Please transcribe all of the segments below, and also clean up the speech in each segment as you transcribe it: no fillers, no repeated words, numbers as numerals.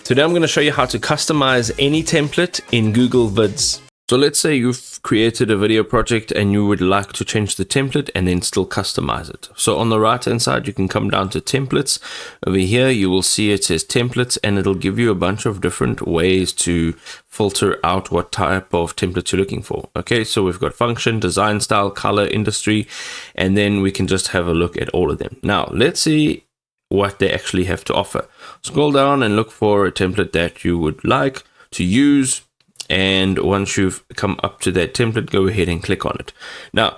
Today I'm going to show you how to customize any template in Google Vids. So let's say you've created a video project and you would like to change the template and then still customize it. So on the right hand side, you can come down to templates. Over here, you will see it says templates, and it'll give you a bunch of different ways to filter out what type of templates you're looking for. Okay, so we've got function, design style, color, industry, and then we can just have a look at all of them. Now, let's see what they actually have to offer. Scroll down and look for a template that you would like to use. And once you've come up to that template, go ahead and click on it. Now,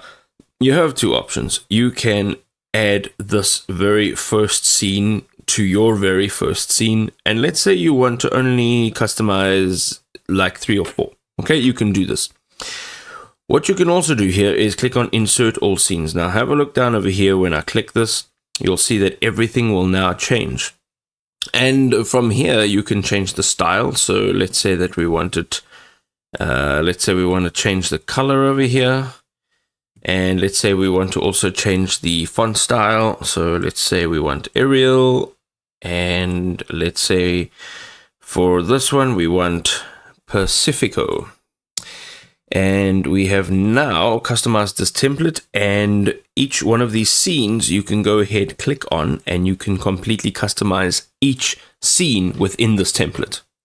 you have two options. You can add this very first scene to your very first scene. And let's say you want to only customize like 3 or 4. Okay, you can do this. What you can also do here is click on insert all scenes. Now, have a look down over here. When I click this, you'll see that everything will now change. And from here, you can change the style. So let's say that we want it. Let's say we want to change the color over here. And let's say we want to also change the font style. So let's say we want Arial. And let's say for this one, we want Pacifico. And we have now customized this template, and each one of these scenes you can go ahead, click on, and you can completely customize each scene within this template.